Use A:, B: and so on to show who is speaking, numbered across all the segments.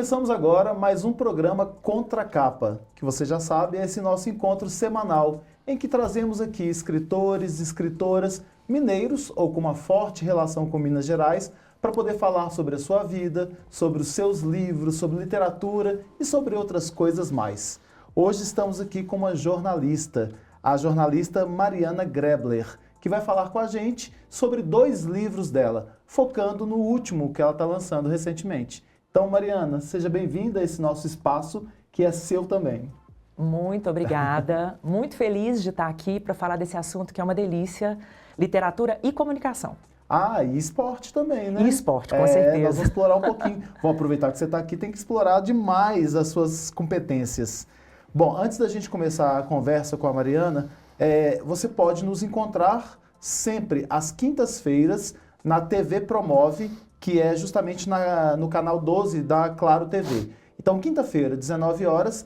A: Começamos agora mais um programa Contra Capa, que você já sabe, é esse nosso encontro semanal, em que trazemos aqui escritores, escritoras, mineiros ou com uma forte relação com Minas Gerais, para poder falar sobre a sua vida, sobre os seus livros, sobre literatura e sobre outras coisas mais. Hoje estamos aqui com uma jornalista, a jornalista Mariana Grebler, que vai falar com a gente sobre 2 livros dela, focando no último que ela está lançando recentemente. Então, Mariana, seja bem-vinda a esse nosso espaço, que é seu também.
B: Muito obrigada, muito feliz de estar aqui para falar desse assunto que é uma delícia, literatura e comunicação.
A: Ah, e esporte também, né?
B: E esporte, com certeza.
A: Nós vamos explorar um pouquinho. Vamos aproveitar que você está aqui, tem que explorar demais as suas competências. Bom, antes da gente começar a conversa com a Mariana, você pode nos encontrar sempre às quintas-feiras na TV Promove, que é justamente no canal 12 da Claro TV. Então, quinta-feira, 19 horas,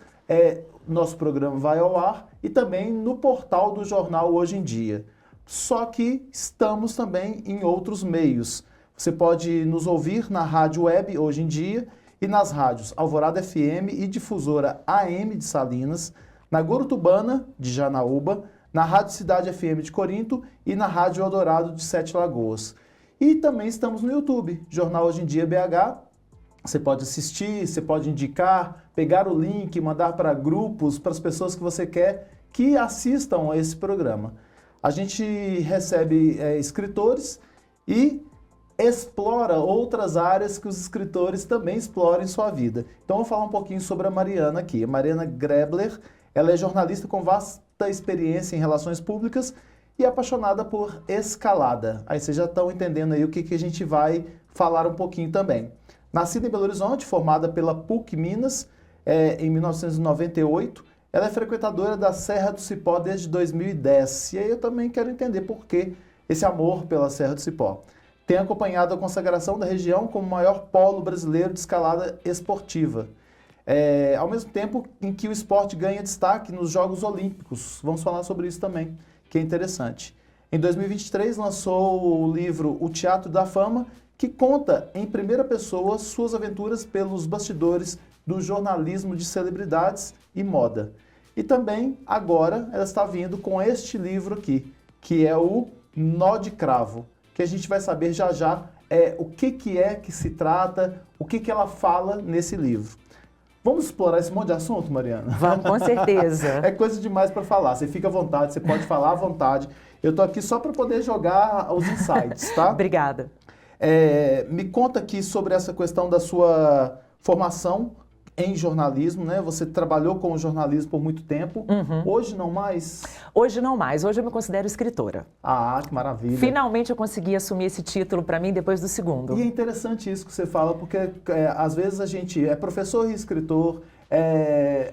A: nosso programa vai ao ar e também no portal do jornal Hoje em Dia. Só que estamos também em outros meios. Você pode nos ouvir na rádio web Hoje em Dia e nas rádios Alvorada FM e Difusora AM de Salinas, na Gorutubana de Janaúba, na Rádio Cidade FM de Corinto e na Rádio Eldorado de Sete Lagoas. E também estamos no YouTube, Jornal Hoje em Dia BH. Você pode assistir, você pode indicar, pegar o link, mandar para grupos, para as pessoas que você quer que assistam a esse programa. A gente recebe escritores e explora outras áreas que os escritores também exploram em sua vida. Então, eu vou falar um pouquinho sobre a Mariana aqui. A Mariana Grebler, ela é jornalista com vasta experiência em relações públicas e apaixonada por escalada. Aí vocês já estão entendendo aí o que a gente vai falar um pouquinho também. Nascida em Belo Horizonte, formada pela PUC Minas em 1998, ela é frequentadora da Serra do Cipó desde 2010. E aí eu também quero entender por que esse amor pela Serra do Cipó. Tem acompanhado a consagração da região como o maior polo brasileiro de escalada esportiva. Ao mesmo tempo em que o esporte ganha destaque nos Jogos Olímpicos. Vamos falar sobre isso também, que é interessante. Em 2023, lançou o livro O Teatro da Fama, que conta em primeira pessoa suas aventuras pelos bastidores do jornalismo de celebridades e moda. E também, agora, ela está vindo com este livro aqui, que é o Nó de Cravo, que a gente vai saber já já o que se trata, o que ela fala nesse livro. Vamos explorar esse monte de assunto, Mariana?
B: Vamos, com certeza.
A: É coisa demais para falar. Você fica à vontade, você pode falar à vontade. Eu tô aqui só para poder jogar os insights, tá?
B: Obrigada.
A: Me conta aqui sobre essa questão da sua formação em jornalismo, né? Você trabalhou com o jornalismo por muito tempo.
B: Uhum.
A: Hoje não mais?
B: Hoje não mais. Hoje eu me considero escritora.
A: Ah, que maravilha.
B: Finalmente eu consegui assumir esse título para mim depois do segundo.
A: E é interessante isso que você fala, porque às vezes a gente é professor e escritor,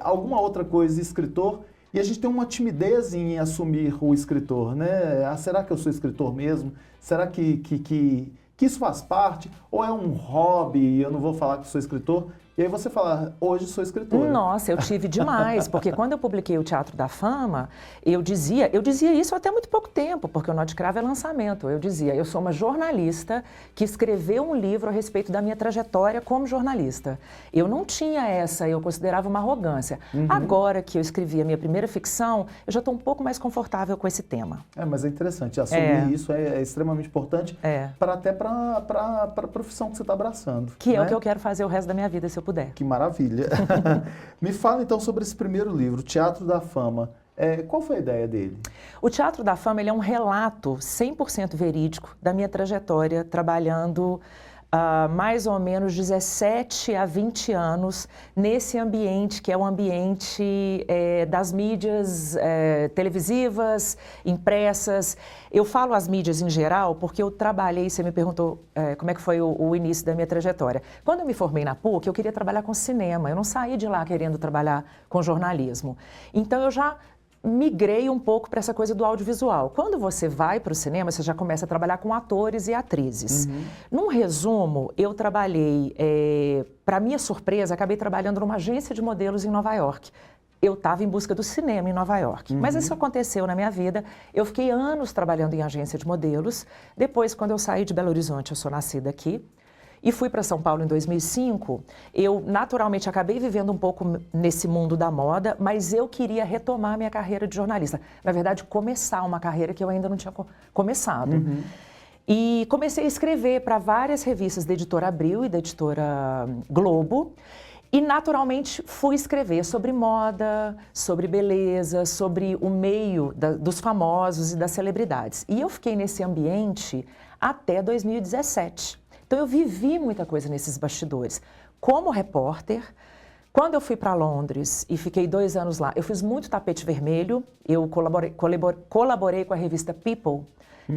A: alguma outra coisa e escritor, e a gente tem uma timidez em assumir o escritor, né? Será que eu sou escritor mesmo? Será que isso faz parte? Ou é um hobby e eu não vou falar que sou escritor? E aí você fala, hoje sou escritora.
B: Nossa, eu tive demais, porque quando eu publiquei o Teatro da Fama, eu dizia isso até muito pouco tempo, porque o Nó de Cravo é lançamento. Eu dizia, eu sou uma jornalista que escreveu um livro a respeito da minha trajetória como jornalista. Eu não tinha eu considerava uma arrogância. Uhum. Agora que eu escrevi a minha primeira ficção, eu já estou um pouco mais confortável com esse tema.
A: Mas é interessante, assumir isso é extremamente importante, até para a profissão que você está abraçando.
B: Que é o que eu quero fazer o resto da minha vida, se eu puder.
A: Que maravilha. Me fala então sobre esse primeiro livro, Teatro da Fama. Qual foi a ideia dele? O
B: Teatro da Fama ele é um relato 100% verídico da minha trajetória trabalhando mais ou menos 17 a 20 anos nesse ambiente que é o ambiente das mídias televisivas, impressas. Eu falo as mídias em geral porque eu trabalhei, você me perguntou como é que foi o início da minha trajetória. Quando eu me formei na PUC, eu queria trabalhar com cinema, eu não saí de lá querendo trabalhar com jornalismo. Então eu já migrei um pouco para essa coisa do audiovisual. Quando você vai para o cinema, você já começa a trabalhar com atores e atrizes. Uhum. Num resumo, eu trabalhei, para minha surpresa, acabei trabalhando numa agência de modelos em Nova York. Eu estava em busca do cinema em Nova York. Uhum. Mas isso aconteceu na minha vida. Eu fiquei anos trabalhando em agência de modelos. Depois, quando eu saí de Belo Horizonte, eu sou nascida aqui. e fui para São Paulo em 2005, eu naturalmente acabei vivendo um pouco nesse mundo da moda, mas eu queria retomar minha carreira de jornalista. Na verdade, começar uma carreira que eu ainda não tinha começado. E comecei a escrever para várias revistas da Editora Abril e da Editora Globo. E, naturalmente, fui escrever sobre moda, sobre beleza, sobre o meio dos famosos e das celebridades. E eu fiquei nesse ambiente até 2017. Então, eu vivi muita coisa nesses bastidores. Como repórter, quando eu fui para Londres e fiquei 2 anos lá, eu fiz muito tapete vermelho. Eu colaborei com a revista People,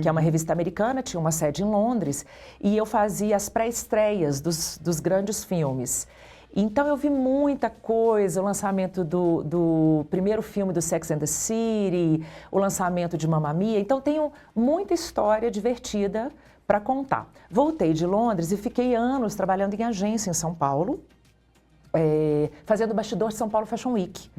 B: que é uma revista americana, tinha uma sede em Londres, e eu fazia as pré-estreias dos grandes filmes. Então, eu vi muita coisa, o lançamento do primeiro filme do Sex and the City, o lançamento de Mamma Mia. Então, tenho muita história divertida para contar. Voltei de Londres e fiquei anos trabalhando em agência em São Paulo, fazendo o bastidor de São Paulo Fashion Week.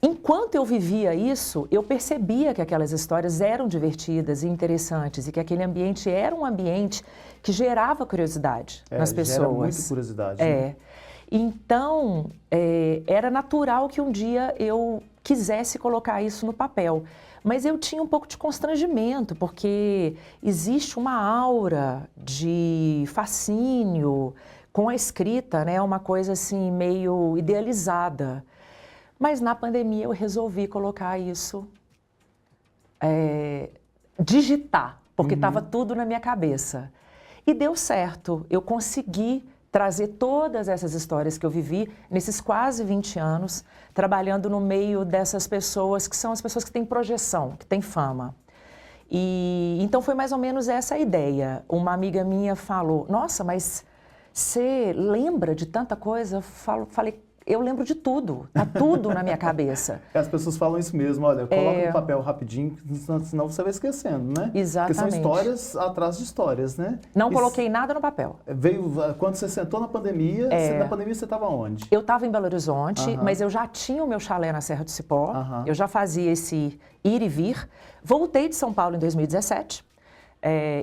B: Enquanto eu vivia isso, eu percebia que aquelas histórias eram divertidas e interessantes e que aquele ambiente era um ambiente que gerava curiosidade nas pessoas.
A: Gera muita curiosidade. Né?
B: Então, era natural que um dia eu quisesse colocar isso no papel. Mas eu tinha um pouco de constrangimento, porque existe uma aura de fascínio com a escrita, né? Uma coisa assim meio idealizada. Mas na pandemia eu resolvi colocar isso, digitar, porque estava tudo na minha cabeça. E deu certo, eu consegui trazer todas essas histórias que eu vivi nesses quase 20 anos, trabalhando no meio dessas pessoas que são as pessoas que têm projeção, que têm fama. E então foi mais ou menos essa a ideia. Uma amiga minha falou, nossa, mas você lembra de tanta coisa? Falei, eu lembro de tudo, tá tudo na minha cabeça.
A: As pessoas falam isso mesmo, olha, coloca no papel rapidinho, senão você vai esquecendo, né?
B: Exatamente.
A: Porque são histórias atrás de histórias, né?
B: Não coloquei nada no papel.
A: Quando você sentou na pandemia, na pandemia você estava onde?
B: Eu estava em Belo Horizonte, mas eu já tinha o meu chalé na Serra do Cipó, eu já fazia esse ir e vir. Voltei de São Paulo em 2017.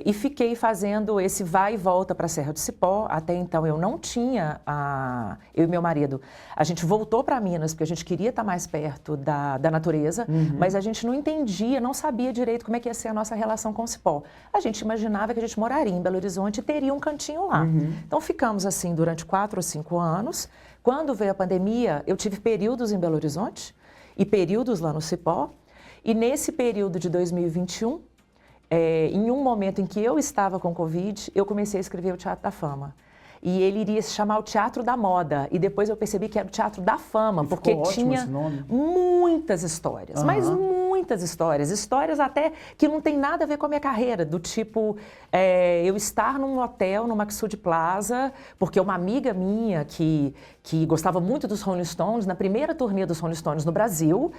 B: E fiquei fazendo esse vai e volta para a Serra do Cipó. Até então eu não tinha, eu e meu marido, a gente voltou para Minas porque a gente queria estar mais perto da natureza, mas a gente não entendia, não sabia direito como é que ia ser a nossa relação com o cipó. A gente imaginava que a gente moraria em Belo Horizonte e teria um cantinho lá. Então ficamos assim durante 4 ou 5 anos. Quando veio a pandemia, eu tive períodos em Belo Horizonte e períodos lá no Cipó. E nesse período de 2021, em um momento em que eu estava com Covid, eu comecei a escrever o Teatro da Fama. E ele iria se chamar o Teatro da Moda. E depois eu percebi que era o Teatro da Fama, porque tinha muitas histórias, mas muitas histórias. Histórias até que não tem nada a ver com a minha carreira, do tipo, eu estar num hotel, no Maxud Plaza, porque uma amiga minha que gostava muito dos Rolling Stones, na primeira turnê dos Rolling Stones no Brasil,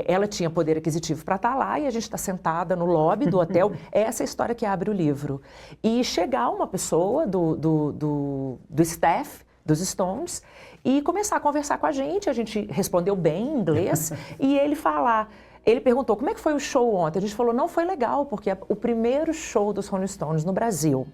B: ela tinha poder aquisitivo para estar lá e a gente está sentada no lobby do hotel. Essa é a história que abre o livro. E chegar uma pessoa do staff dos Stones e começar a conversar com a gente respondeu bem em inglês e ele perguntou como é que foi o show ontem. A gente falou, não foi legal, porque o primeiro show dos Rolling Stones no Brasil,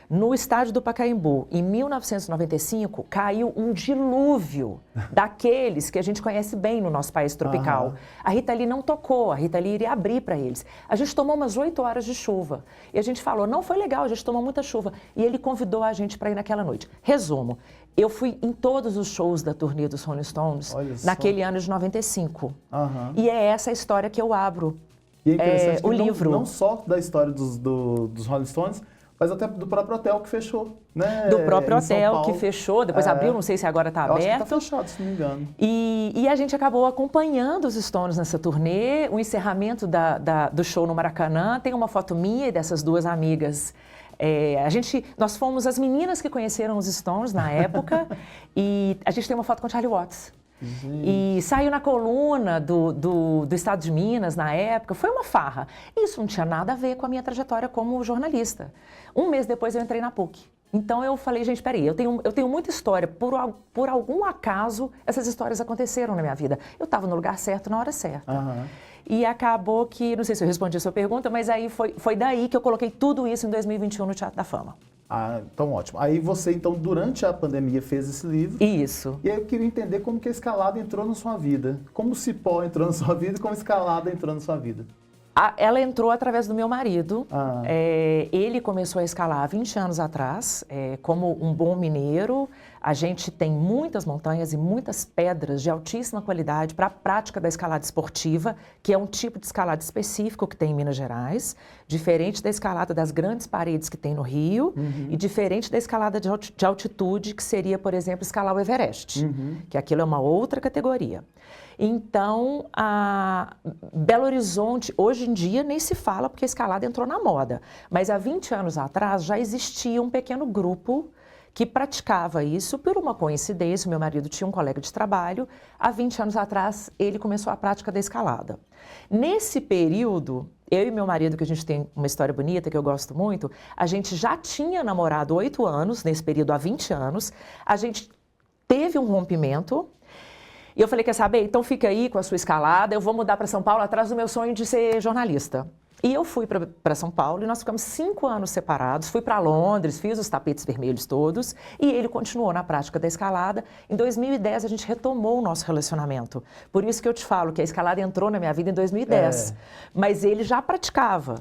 B: no estádio do Pacaembu, em 1995, caiu um dilúvio daqueles que a gente conhece bem no nosso país tropical. A Rita Lee não tocou, a Rita Lee iria abrir para eles. A gente tomou umas 8 horas de chuva. E a gente falou, não foi legal, a gente tomou muita chuva. E ele convidou a gente para ir naquela noite. Resumo, eu fui em todos os shows da turnê dos Rolling Stones naquele ano de 95. E é essa a história que eu abro,
A: e é interessante
B: o livro.
A: Não só da história dos Rolling Stones, mas até do próprio hotel que fechou, né?
B: Do próprio hotel que fechou, depois abriu, não sei se agora está aberto.
A: Acho que está fechado, se não me engano.
B: E a gente acabou acompanhando os Stones nessa turnê, o encerramento do show no Maracanã. Tem uma foto minha e dessas 2 amigas. Nós fomos as meninas que conheceram os Stones na época e a gente tem uma foto com Charlie Watts. E saiu na coluna do Estado de Minas na época, foi uma farra. Isso não tinha nada a ver com a minha trajetória como jornalista. Um mês depois eu entrei na PUC. Então eu falei, gente, peraí, eu tenho muita história. Por algum acaso, essas histórias aconteceram na minha vida. Eu estava no lugar certo, na hora certa.
A: Aham.
B: E acabou que, não sei se eu respondi a sua pergunta, mas aí foi daí que eu coloquei tudo isso em 2021 no Teatro da Fama.
A: Ah, então ótimo. Aí você, então, durante a pandemia, fez esse livro.
B: Isso.
A: E aí eu queria entender como que a escalada entrou na sua vida. Como o cipó entrou na sua vida e como a escalada entrou na sua vida.
B: Ela entrou através do meu marido.
A: Ah.
B: Ele começou a escalar há 20 anos atrás. Como um bom mineiro, a gente tem muitas montanhas e muitas pedras de altíssima qualidade para a prática da escalada esportiva, que é um tipo de escalada específico que tem em Minas Gerais, diferente da escalada das grandes paredes que tem no Rio e diferente da escalada de altitude, que seria, por exemplo, escalar o Everest, que aquilo é uma outra categoria. Então, a Belo Horizonte, hoje em dia, nem se fala porque a escalada entrou na moda. Mas há 20 anos atrás já existia um pequeno grupo que praticava isso por uma coincidência. Meu marido tinha um colega de trabalho. Há 20 anos atrás, ele começou a prática da escalada. Nesse período, eu e meu marido, que a gente tem uma história bonita, que eu gosto muito, a gente já tinha namorado 8 anos, nesse período há 20 anos. A gente teve um rompimento. E eu falei, quer saber? Então fica aí com a sua escalada, eu vou mudar para São Paulo atrás do meu sonho de ser jornalista. E eu fui para São Paulo e nós ficamos 5 anos separados, fui para Londres, fiz os tapetes vermelhos todos e ele continuou na prática da escalada. Em 2010 a gente retomou o nosso relacionamento. Por isso que eu te falo que a escalada entrou na minha vida em 2010, mas ele já praticava.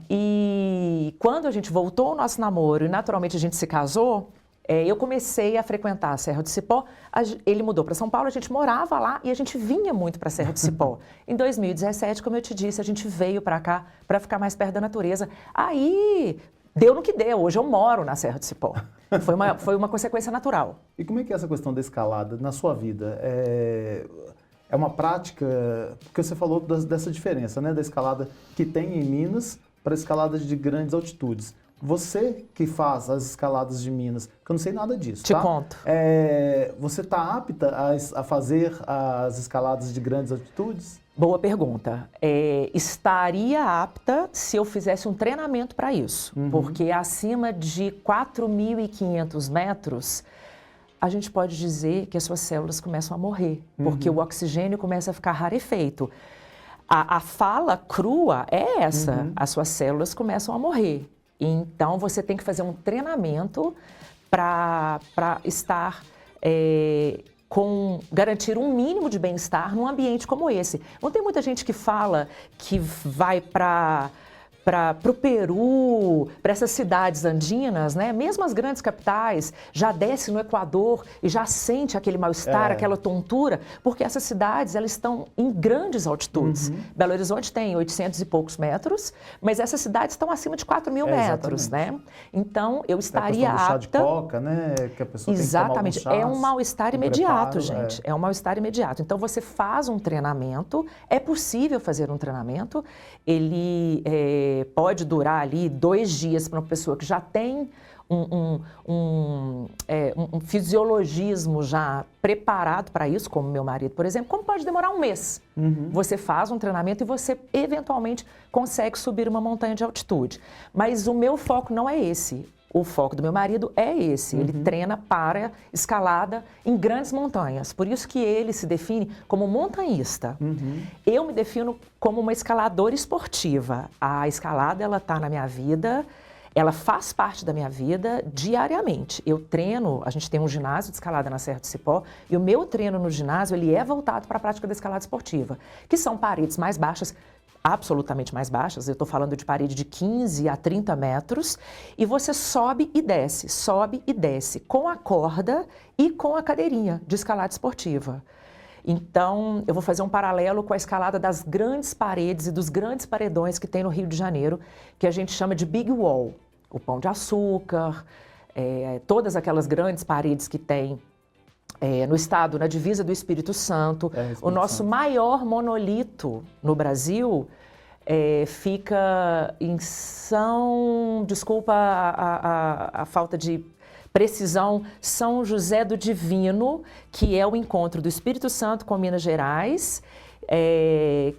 B: E quando a gente voltou ao nosso namoro e naturalmente a gente se casou, eu comecei a frequentar a Serra do Cipó, ele mudou para São Paulo, a gente morava lá e a gente vinha muito para a Serra do Cipó. Em 2017, como eu te disse, a gente veio para cá para ficar mais perto da natureza. Aí, deu no que deu, hoje eu moro na Serra do Cipó. Foi uma consequência natural.
A: E como é que é essa questão da escalada na sua vida? É uma prática, porque você falou dessa diferença, né, da escalada que tem em Minas para a escalada de grandes altitudes. Você que faz as escaladas de Minas, que eu não sei nada disso,
B: Te
A: tá?
B: conto.
A: Você está apta a fazer as escaladas de grandes altitudes?
B: Boa pergunta. Estaria apta se eu fizesse um treinamento para isso, porque acima de 4.500 metros, a gente pode dizer que as suas células começam a morrer, porque o oxigênio começa a ficar rarefeito. A fala crua é essa, as suas células começam a morrer. Então, você tem que fazer um treinamento para estar garantir um mínimo de bem-estar num ambiente como esse. Não tem muita gente que fala que vai para o Peru, para essas cidades andinas, né? Mesmo as grandes capitais, já desce no Equador e já sente aquele mal-estar, aquela tontura, porque essas cidades, elas estão em grandes altitudes. Belo Horizonte tem 800 e poucos metros, mas essas cidades estão acima de 4.000 metros, né? Então, eu estaria apta...
A: chá de coca, né? Que a pessoa
B: Exatamente.
A: Tem que tomar
B: é um mal-estar imediato,
A: preparo,
B: gente. É um mal-estar imediato. Então, você faz um treinamento, é possível fazer um treinamento, ele pode durar ali 2 dias para uma pessoa que já tem um fisiologismo já preparado para isso, como meu marido, por exemplo, como pode demorar 1 mês. Você faz um treinamento e você, eventualmente, consegue subir uma montanha de altitude. Mas o meu foco não é esse. O foco do meu marido é esse. Ele treina para escalada em grandes montanhas. Por isso que ele se define como montanhista. Eu me defino como uma escaladora esportiva. A escalada, ela está na minha vida, ela faz parte da minha vida diariamente. Eu treino, a gente tem um ginásio de escalada na Serra do Cipó, e o meu treino no ginásio, ele é voltado para a prática da escalada esportiva, que são paredes mais baixas, absolutamente mais baixas, eu estou falando de parede de 15 a 30 metros, e você sobe e desce, com a corda e com a cadeirinha de escalada esportiva. Então, eu vou fazer um paralelo com a escalada das grandes paredes e dos grandes paredões que tem no Rio de Janeiro, que a gente chama de Big Wall. O Pão de Açúcar, todas aquelas grandes paredes que tem no estado, na divisa do Espírito Santo. O nosso maior monolito no Brasil fica em desculpa a falta de precisão, São José do Divino, que é o encontro do Espírito Santo com Minas Gerais,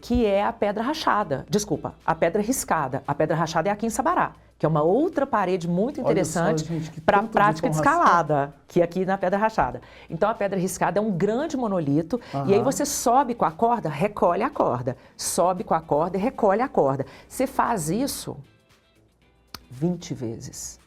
B: que é a Pedra Rachada. Desculpa, a Pedra Riscada. A Pedra Rachada é aqui em Sabará, que é uma outra parede muito interessante para a
A: para
B: prática de escalada, que é aqui na Pedra Rachada. Então, a Pedra Riscada é um grande monolito, e aí você sobe com a corda, recolhe a corda. Sobe com a corda e recolhe a corda. Você faz isso 20 vezes.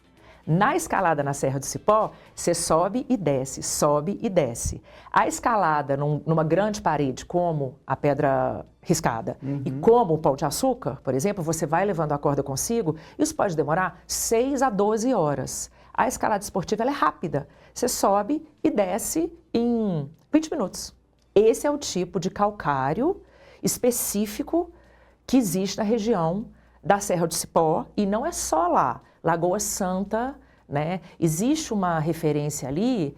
B: Na escalada na Serra do Cipó, você sobe e desce, sobe e desce. A escalada numa grande parede, como a Pedra Riscada, e como o Pão de Açúcar, por exemplo, você vai levando a corda consigo, isso pode demorar 6 a 12 horas. A escalada esportiva ela é rápida. Você sobe e desce em 20 minutos. Esse é o tipo de calcário específico que existe na região da Serra do Cipó, e não é só lá. Lagoa Santa, né? Existe uma referência ali,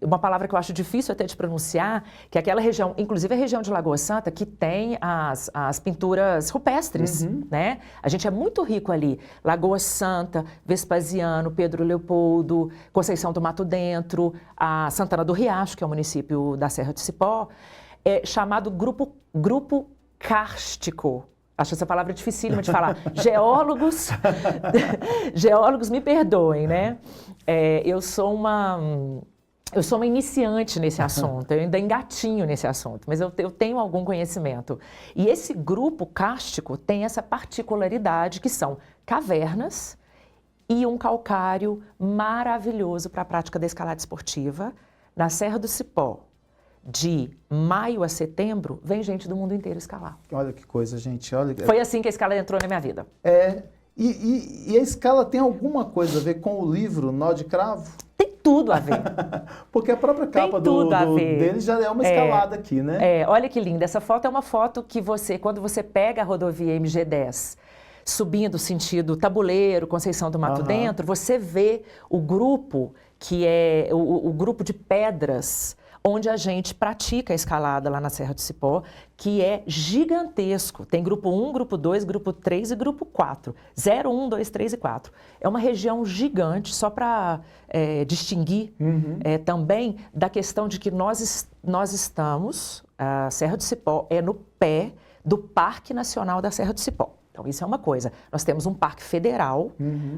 B: uma palavra que eu acho difícil até de pronunciar, que é aquela região, inclusive a região de Lagoa Santa, que tem as pinturas rupestres, né? A gente é muito rico ali. Lagoa Santa, Vespasiano, Pedro Leopoldo, Conceição do Mato Dentro, a Santana do Riacho, que é o município da Serra do Cipó, chamado grupo kárstico. Acho essa palavra dificílima de falar. Geólogos me perdoem, né? Eu sou uma iniciante nesse assunto, eu ainda engatinho nesse assunto, mas eu tenho algum conhecimento. E esse grupo kárstico tem essa particularidade que são cavernas e um calcário maravilhoso para a prática da escalada esportiva. Na Serra do Cipó, de maio a setembro, vem gente do mundo inteiro escalar.
A: Olha que coisa, gente. Olha...
B: Foi assim que a escalada entrou na minha vida.
A: E a escala tem alguma coisa a ver com o livro Nó de Cravo?
B: Tem tudo a ver.
A: Porque a própria capa dele já é uma escalada aqui, né?
B: Olha que linda. Essa foto é uma foto que quando você pega a rodovia MG10, subindo sentido Tabuleiro, Conceição do Mato Dentro, você vê o grupo, que é o grupo de pedras, onde a gente pratica a escalada lá na Serra do Cipó, que é gigantesco. Tem grupo 1, grupo 2, grupo 3 e grupo 4. 0, 1, 2, 3 e 4. É uma região gigante, só para distinguir também da questão de que nós estamos, a Serra do Cipó é no pé do Parque Nacional da Serra do Cipó. Então, isso é uma coisa. Nós temos um parque federal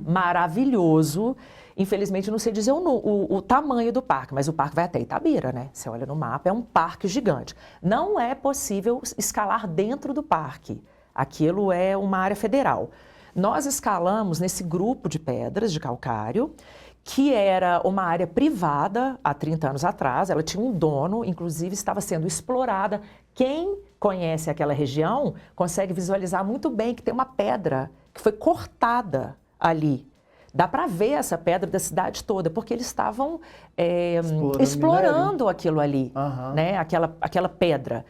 B: maravilhoso. Infelizmente, não sei dizer o tamanho do parque, mas o parque vai até Itabira, né? Você olha no mapa, é um parque gigante. Não é possível escalar dentro do parque. Aquilo é uma área federal. Nós escalamos nesse grupo de pedras de calcário, que era uma área privada há 30 anos atrás. Ela tinha um dono, inclusive estava sendo explorada. Quem conhece aquela região consegue visualizar muito bem que tem uma pedra que foi cortada ali. Dá para ver essa pedra da cidade toda, porque eles estavam explorando aquilo ali, né? Aquela pedra.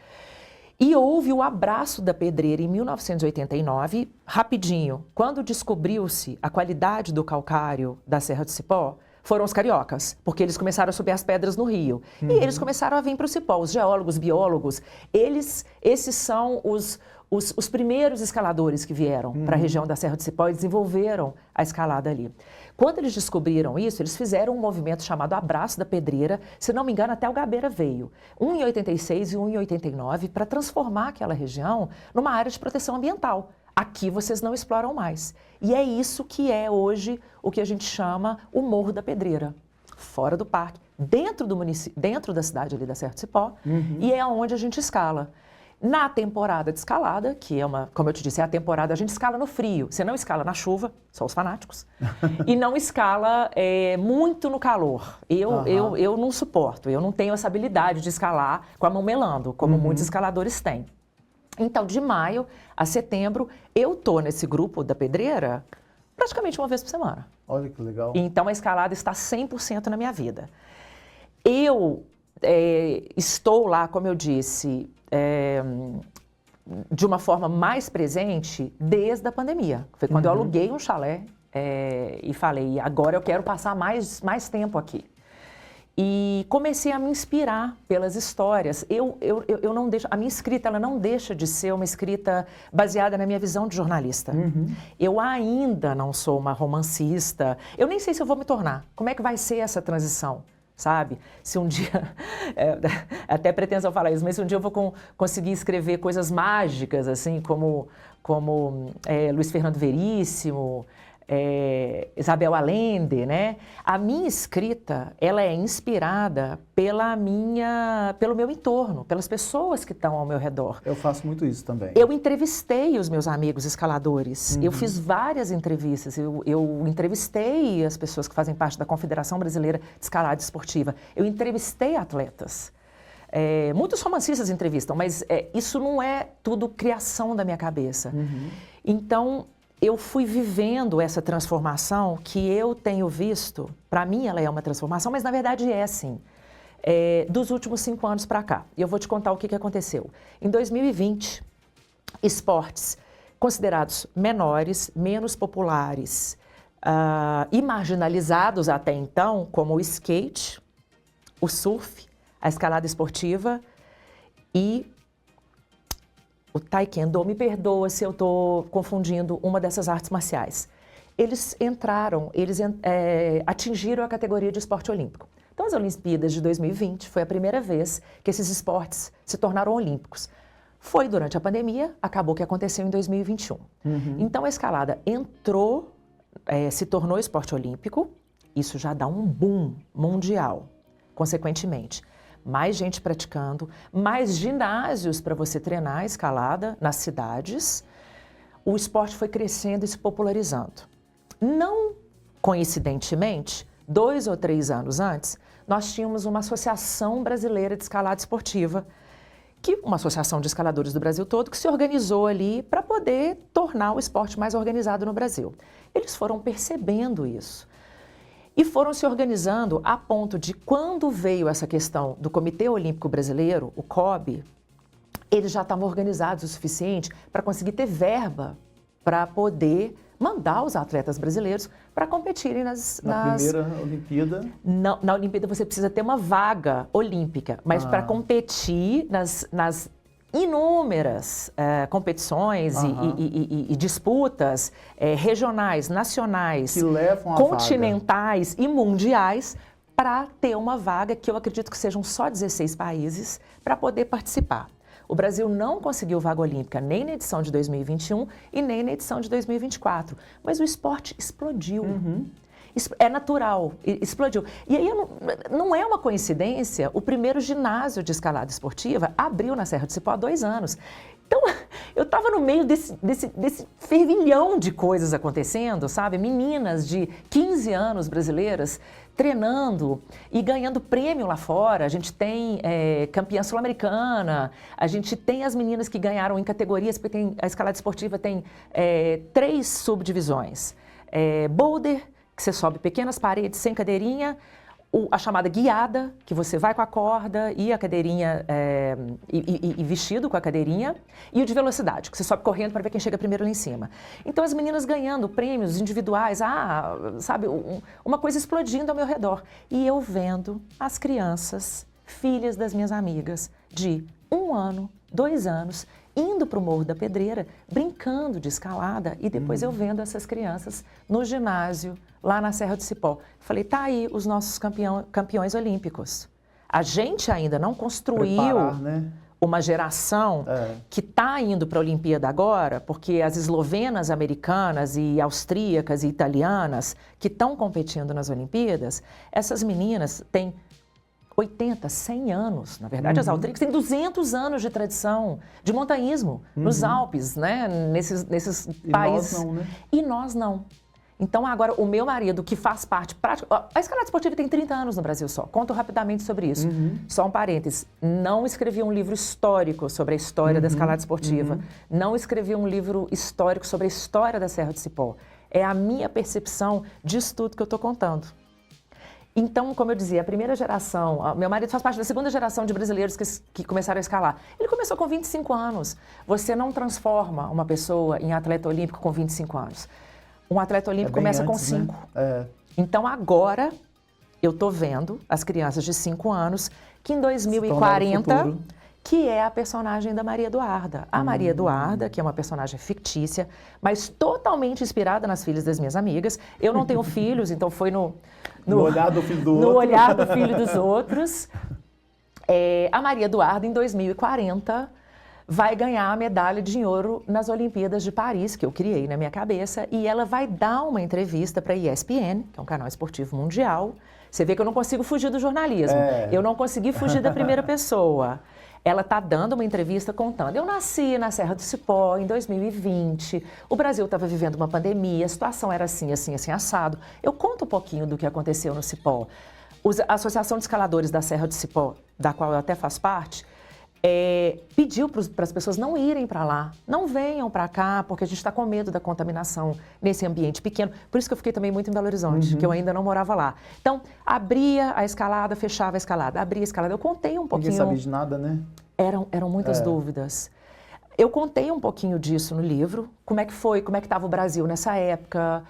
B: E houve o abraço da pedreira em 1989, rapidinho. Quando descobriu-se a qualidade do calcário da Serra do Cipó, foram os cariocas, porque eles começaram a subir as pedras no rio. E eles começaram a vir para o Cipó, os geólogos, biólogos. Esses são os primeiros escaladores que vieram para a região da Serra do Cipó e desenvolveram a escalada ali. Quando eles descobriram isso, eles fizeram um movimento chamado Abraço da Pedreira, se não me engano, até o Gabeira veio. Um em 86 e um em 89, para transformar aquela região numa área de proteção ambiental. Aqui vocês não exploram mais. E é isso que é hoje o que a gente chama o Morro da Pedreira. Fora do parque, dentro do município, dentro da cidade ali da Serra do Cipó, e é onde a gente escala. Na temporada de escalada, que é como eu te disse, é a temporada, a gente escala no frio. Você não escala na chuva, só os fanáticos, e não escala muito no calor. Eu não suporto, eu não tenho essa habilidade de escalar com a mão melando, como muitos escaladores têm. Então, de maio a setembro, eu tô nesse grupo da pedreira praticamente uma vez por semana.
A: Olha que legal.
B: Então, a escalada está 100% na minha vida. Eu estou lá, como eu disse, de uma forma mais presente desde a pandemia. Foi quando eu aluguei um chalé e falei, agora eu quero passar mais tempo aqui. E comecei a me inspirar pelas histórias. Eu não deixo, a minha escrita ela não deixa de ser uma escrita baseada na minha visão de jornalista. Eu ainda não sou uma romancista. Eu nem sei se eu vou me tornar. Como é que vai ser essa transição? sabe? Se um dia, até pretensão falar isso, mas se um dia eu vou conseguir escrever coisas mágicas, assim, como Luiz Fernando Veríssimo, Isabel Allende, né? A minha escrita, ela é inspirada pelo meu entorno, pelas pessoas que estão ao meu redor.
A: Eu faço muito isso também.
B: Eu entrevistei os meus amigos escaladores, eu fiz várias entrevistas, eu entrevistei as pessoas que fazem parte da Confederação Brasileira de Escalada Esportiva, eu entrevistei atletas. Muitos romancistas entrevistam, mas isso não é tudo criação da minha cabeça. Então, eu fui vivendo essa transformação que eu tenho visto, para mim ela é uma transformação, mas na verdade é assim, dos últimos 5 anos para cá. E eu vou te contar o que aconteceu. Em 2020, esportes considerados menores, menos populares e marginalizados até então, como o skate, o surf, a escalada esportiva e o taekwondo, me perdoa se eu estou confundindo uma dessas artes marciais. Eles atingiram a categoria de esporte olímpico. Então, as Olimpíadas de 2020 foi a primeira vez que esses esportes se tornaram olímpicos. Foi durante a pandemia, acabou que aconteceu em 2021. Então, a escalada entrou, se tornou esporte olímpico, isso já dá um boom mundial, consequentemente. Mais gente praticando, mais ginásios para você treinar a escalada nas cidades. O esporte foi crescendo e se popularizando. Não coincidentemente, 2 ou 3 anos antes, nós tínhamos uma Associação Brasileira de Escalada Esportiva, uma associação de escaladores do Brasil todo, que se organizou ali para poder tornar o esporte mais organizado no Brasil. Eles foram percebendo isso. E foram se organizando a ponto de, quando veio essa questão do Comitê Olímpico Brasileiro, o COB, eles já estavam organizados o suficiente para conseguir ter verba para poder mandar os atletas brasileiros para competirem
A: na primeira Olimpíada?
B: Na Olimpíada você precisa ter uma vaga olímpica, mas para competir nas inúmeras competições e disputas regionais, nacionais,
A: que levam
B: continentais e mundiais, para ter uma vaga que eu acredito que sejam só 16 países para poder participar. O Brasil não conseguiu vaga olímpica nem na edição de 2021 e nem na edição de 2024, mas o esporte explodiu. É natural, explodiu. E aí não é uma coincidência, o primeiro ginásio de escalada esportiva abriu na Serra do Cipó há 2 anos. Então, eu estava no meio desse fervilhão de coisas acontecendo, sabe? Meninas de 15 anos brasileiras treinando e ganhando prêmio lá fora. A gente tem campeã sul-americana, a gente tem as meninas que ganharam em categorias, porque a escalada esportiva tem 3 subdivisões. Boulder, que você sobe pequenas paredes sem cadeirinha, a chamada guiada, que você vai com a corda e a cadeirinha, e vestido com a cadeirinha, e o de velocidade, que você sobe correndo para ver quem chega primeiro lá em cima. Então, as meninas ganhando prêmios individuais, sabe, uma coisa explodindo ao meu redor. E eu vendo as crianças, filhas das minhas amigas, de 1 ano, 2 anos, indo para o Morro da Pedreira, brincando de escalada, e depois eu vendo essas crianças no ginásio, lá na Serra do Cipó. Falei, tá aí os nossos campeões olímpicos. A gente ainda não construiu uma geração que está indo para a Olimpíada agora, porque as eslovenas, americanas e austríacas e italianas que estão competindo nas Olimpíadas, essas meninas têm 80, 100 anos, na verdade, as austríacas têm 200 anos de tradição de montanhismo nos Alpes, né? Nesses países.
A: Nós não, né?
B: E nós não. Então, agora, o meu marido, que faz parte... A escalada esportiva tem 30 anos no Brasil só. Conto rapidamente sobre isso. Só um parênteses. Não escrevi um livro histórico sobre a história da escalada esportiva. Não escrevi um livro histórico sobre a história da Serra do Cipó. É a minha percepção disso tudo que eu estou contando. Então, como eu dizia, a primeira geração... Meu marido faz parte da segunda geração de brasileiros que começaram a escalar. Ele começou com 25 anos. Você não transforma uma pessoa em atleta olímpico com 25 anos. Um atleta olímpico começa com 5.
A: Né?
B: Então, agora, eu estou vendo as crianças de 5 anos que em 2040 que é a personagem da Maria Eduarda. A Maria Eduarda, que é uma personagem fictícia, mas totalmente inspirada nas filhas das minhas amigas. Eu não tenho filhos, então foi no
A: olhar do filho do
B: no
A: outro.
B: olhar do filho dos outros. A Maria Eduarda, em 2040, vai ganhar a medalha de ouro nas Olimpíadas de Paris, que eu criei na minha cabeça, e ela vai dar uma entrevista para a ESPN, que é um canal esportivo mundial. Você vê que eu não consigo fugir do jornalismo. Eu não consegui fugir da primeira pessoa. Ela está dando uma entrevista contando. Eu nasci na Serra do Cipó em 2020, o Brasil estava vivendo uma pandemia, a situação era assim, assim, assim, assado. Eu conto um pouquinho do que aconteceu no Cipó. A Associação de Escaladores da Serra do Cipó, da qual eu até faço parte, pediu para as pessoas não irem para lá, não venham para cá, porque a gente está com medo da contaminação nesse ambiente pequeno. Por isso que eu fiquei também muito em Belo Horizonte, que eu ainda não morava lá. Então, abria a escalada, fechava a escalada, abria a escalada. Eu contei um pouquinho...
A: Ninguém sabia de nada, né?
B: Eram muitas dúvidas. Eu contei um pouquinho disso no livro, como é que foi, como é que estava o Brasil nessa época.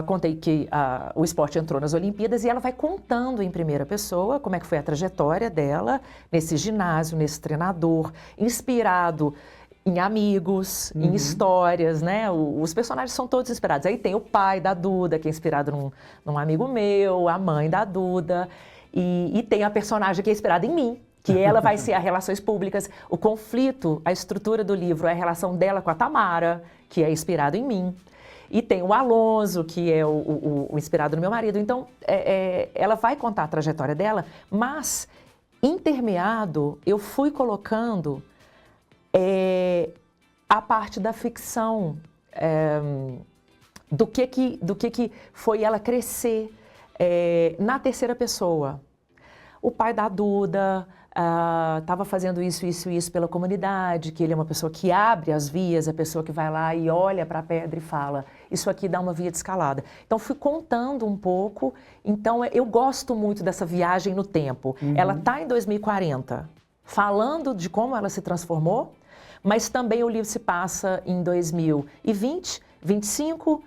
B: Contei que o esporte entrou nas Olimpíadas e ela vai contando em primeira pessoa como é que foi a trajetória dela nesse ginásio, nesse treinador, inspirado em amigos, em histórias, né? Os personagens são todos inspirados. Aí tem o pai da Duda, que é inspirado num amigo meu, a mãe da Duda, e tem a personagem que é inspirada em mim, que ela vai ser as relações públicas. O conflito, a estrutura do livro é a relação dela com a Tamara, que é inspirado em mim. E tem o Alonso, que é o inspirado no meu marido. Então, ela vai contar a trajetória dela, mas, intermeado, eu fui colocando a parte da ficção, do que foi ela crescer na terceira pessoa. O pai da Duda estava fazendo isso pela comunidade, que ele é uma pessoa que abre as vias, a pessoa que vai lá e olha para a pedra e fala, isso aqui dá uma via de escalada. Então, fui contando um pouco. Então, eu gosto muito dessa viagem no tempo. Ela está em 2040, falando de como ela se transformou, mas também o livro se passa em 2020, 25,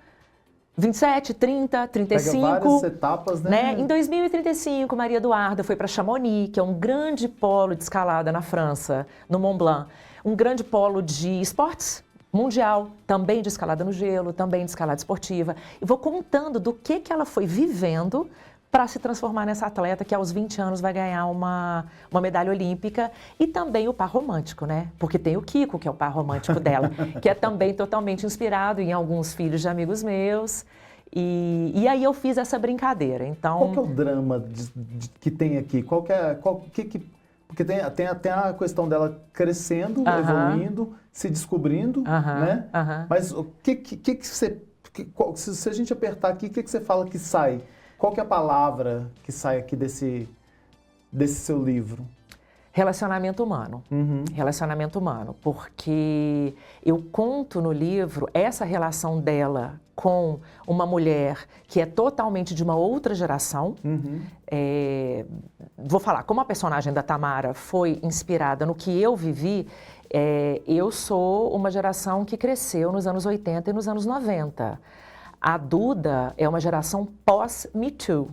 B: 27, 30, 35.
A: Pega várias etapas, né?
B: Em 2035, Maria Eduarda foi para Chamonix, que é um grande polo de escalada na França, no Mont Blanc. Um grande polo de esportes mundial, também de escalada no gelo, também de escalada esportiva. E vou contando do que ela foi vivendo para se transformar nessa atleta que aos 20 anos vai ganhar uma medalha olímpica, e também o par romântico, né? Porque tem o Kiko, que é o par romântico dela, que é também totalmente inspirado em alguns filhos de amigos meus. E aí eu fiz essa brincadeira. Então,
A: qual que é o drama que tem aqui? Porque tem a questão dela crescendo, evoluindo, se descobrindo, né? Mas o que você... Se a gente apertar aqui, o que você fala que sai? Qual que é a palavra que sai aqui desse seu livro?
B: Relacionamento humano. Relacionamento humano. Porque eu conto no livro essa relação dela com uma mulher que é totalmente de uma outra geração. Vou falar, como a personagem da Tamara foi inspirada no que eu vivi, eu sou uma geração que cresceu nos anos 80 e nos anos 90. A Duda é uma geração pós-Me Too.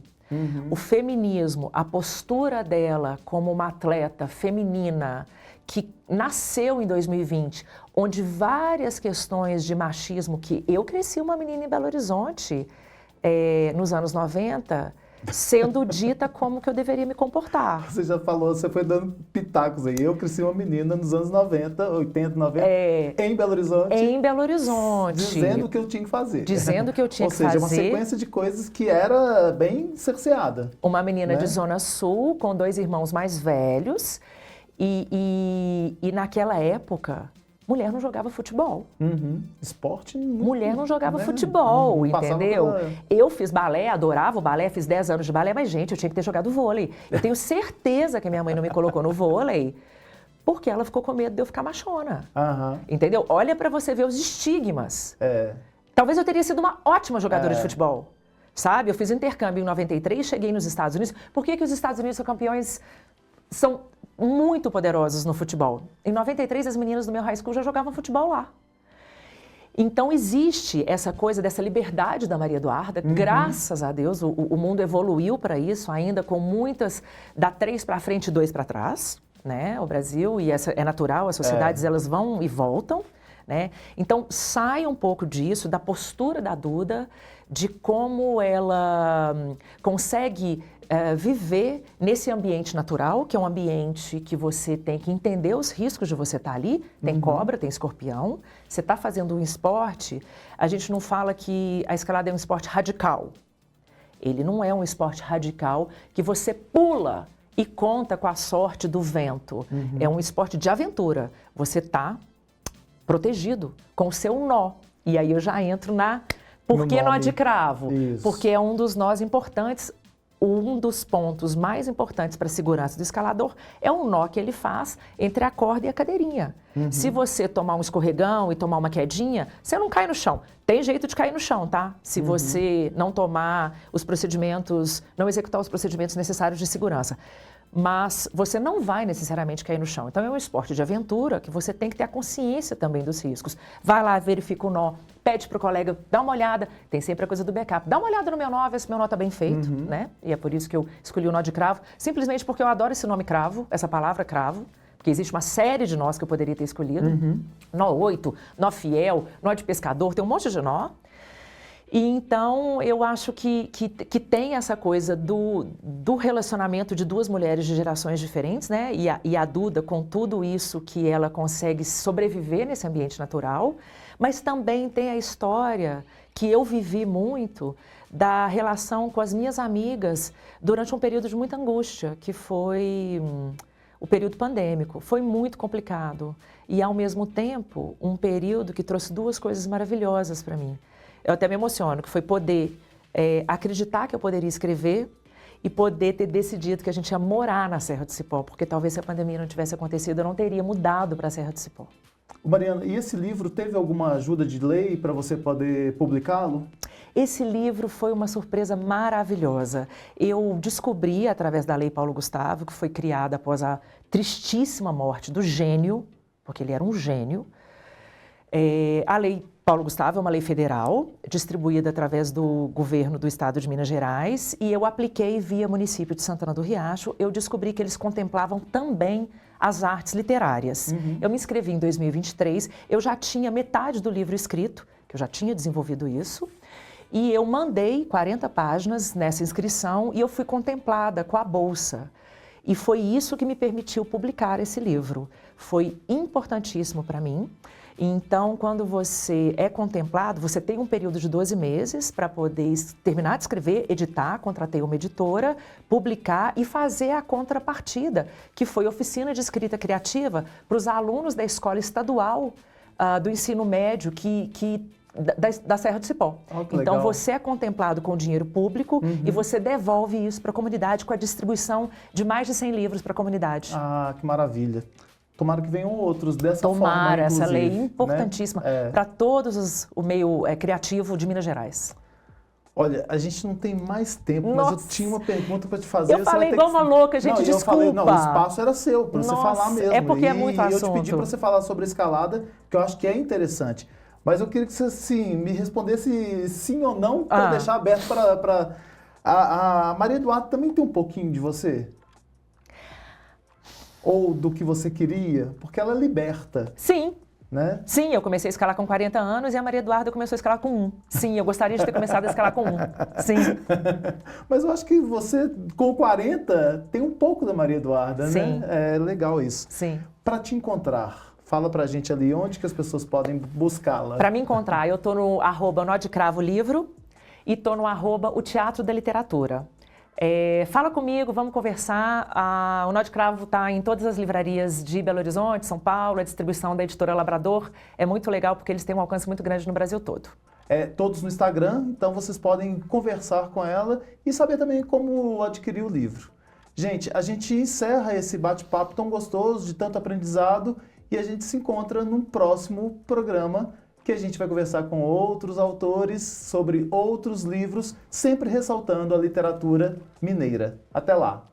B: O feminismo, a postura dela como uma atleta feminina que nasceu em 2020, onde várias questões de machismo, que eu cresci uma menina em Belo Horizonte nos anos 90, sendo dita como que eu deveria me comportar.
A: Você já falou, você foi dando pitacos aí. Eu cresci uma menina nos anos 90, 80, 90, em Belo Horizonte.
B: Em Belo Horizonte.
A: Dizendo o que eu tinha que fazer.
B: Dizendo que eu tinha que fazer.
A: Ou seja, uma sequência de coisas que era bem cerceada.
B: Uma menina de Zona Sul, com 2 irmãos mais velhos. E naquela época, mulher não jogava futebol.
A: Esporte...
B: Mulher não jogava futebol, entendeu? Eu fiz balé, adorava o balé, fiz 10 anos de balé, mas, gente, eu tinha que ter jogado vôlei. Eu tenho certeza que minha mãe não me colocou no vôlei, porque ela ficou com medo de eu ficar machona. Entendeu? Olha pra você ver os estigmas. Talvez eu teria sido uma ótima jogadora de futebol. Sabe? Eu fiz intercâmbio em 93, cheguei nos Estados Unidos. Por que os Estados Unidos são campeões... São muito poderosos no futebol. Em 93, as meninas do meu high school já jogavam futebol lá. Então, existe essa coisa dessa liberdade da Maria Eduarda. Graças a Deus, o mundo evoluiu para isso, ainda com muitas... Dá 3 para frente e 2 para trás, né? O Brasil, e é natural, as sociedades elas vão e voltam, né? Então, sai um pouco disso, da postura da Duda, de como ela consegue viver nesse ambiente natural, que é um ambiente que você tem que entender os riscos de você estar ali. Tem cobra, tem escorpião. Você está fazendo um esporte, a gente não fala que a escalada é um esporte radical. Ele não é um esporte radical que você pula e conta com a sorte do vento. É um esporte de aventura. Você está protegido com o seu nó. E aí eu já entro na... Por que nó de cravo?
A: Isso.
B: Porque é um dos nós importantes, um dos pontos mais importantes para a segurança do escalador é um nó que ele faz entre a corda e a cadeirinha. Se você tomar um escorregão e tomar uma quedinha, você não cai no chão. Tem jeito de cair no chão, tá? Se você não tomar os procedimentos, não executar os procedimentos necessários de segurança. Mas você não vai necessariamente cair no chão. Então é um esporte de aventura que você tem que ter a consciência também dos riscos. Vai lá, verifica o nó, pede para o colega, dá uma olhada, tem sempre a coisa do backup. Dá uma olhada no meu nó, ver se meu nó está bem feito, né? E é por isso que eu escolhi o nó de cravo, simplesmente porque eu adoro esse nome cravo, essa palavra cravo, porque existe uma série de nós que eu poderia ter escolhido. Nó 8, nó fiel, nó de pescador, tem um monte de nó. E então eu acho que tem essa coisa do relacionamento de duas mulheres de gerações diferentes, né? E a Duda, com tudo isso que ela consegue sobreviver nesse ambiente natural, mas também tem a história que eu vivi muito da relação com as minhas amigas durante um período de muita angústia, que foi o período pandêmico. Foi muito complicado e, ao mesmo tempo, um período que trouxe duas coisas maravilhosas para mim. Eu até me emociono, que foi poder acreditar que eu poderia escrever e poder ter decidido que a gente ia morar na Serra do Cipó, porque talvez se a pandemia não tivesse acontecido, eu não teria mudado para a Serra do Cipó.
A: Mariana, e esse livro teve alguma ajuda de lei para você poder publicá-lo?
B: Esse livro foi uma surpresa maravilhosa. Eu descobri, através da Lei Paulo Gustavo, que foi criada após a tristíssima morte do gênio, porque ele era um gênio. A Lei Paulo Gustavo é uma lei federal, distribuída através do governo do estado de Minas Gerais, e eu apliquei via município de Santana do Riacho. Eu descobri que eles contemplavam também as artes literárias. Eu me inscrevi em 2023, eu já tinha metade do livro escrito, que eu já tinha desenvolvido isso, e eu mandei 40 páginas nessa inscrição e eu fui contemplada com a bolsa. E foi isso que me permitiu publicar esse livro. Foi importantíssimo para mim. Então, quando você é contemplado, você tem um período de 12 meses para poder terminar de escrever, editar, contratei uma editora, publicar e fazer a contrapartida, que foi oficina de escrita criativa para os alunos da escola estadual do ensino médio da Serra do Cipó. Então, você é contemplado com dinheiro público e você devolve isso para a comunidade com a distribuição de mais de 100 livros para a comunidade.
A: Ah, que maravilha. Tomara que venham outros dessa forma,
B: Tomara, essa
A: inclusive,
B: lei importantíssima,
A: né?
B: para todos o meio criativo de Minas Gerais.
A: Olha, a gente não tem mais tempo,
B: Nossa.
A: mas eu tinha uma pergunta para te fazer.
B: Eu falei igual uma louca, gente, desculpa.
A: Eu falei, não, o espaço era seu, para você falar mesmo.
B: É porque é muito assunto.
A: E eu te pedi para você falar sobre a escalada, que eu acho que é interessante. Mas eu queria que você, assim, me respondesse sim ou não, para deixar aberto para... A Maria Eduarda também tem um pouquinho de você? Ou do que você queria? Porque ela liberta.
B: Sim.
A: Né?
B: Sim, eu comecei a escalar com 40 anos e a Maria Eduarda começou a escalar com 1. Sim, eu gostaria de ter começado a escalar com 1. Sim.
A: Mas eu acho que você, com 40, tem um pouco da Maria Eduarda,
B: Sim.
A: né? É legal isso.
B: Sim.
A: Para te encontrar, fala pra gente ali onde que as pessoas podem buscá-la.
B: Para me encontrar, eu tô no @nó de cravo livro e tô no @o Teatro da Literatura. Fala comigo, vamos conversar. O Nó de Cravo está em todas as livrarias de Belo Horizonte, São Paulo, a distribuição da editora Labrador. É muito legal porque eles têm um alcance muito grande no Brasil todo.
A: Todos no Instagram, então vocês podem conversar com ela e saber também como adquirir o livro. Gente, a gente encerra esse bate-papo tão gostoso, de tanto aprendizado, e a gente se encontra num próximo programa que a gente vai conversar com outros autores sobre outros livros, sempre ressaltando a literatura mineira. Até lá!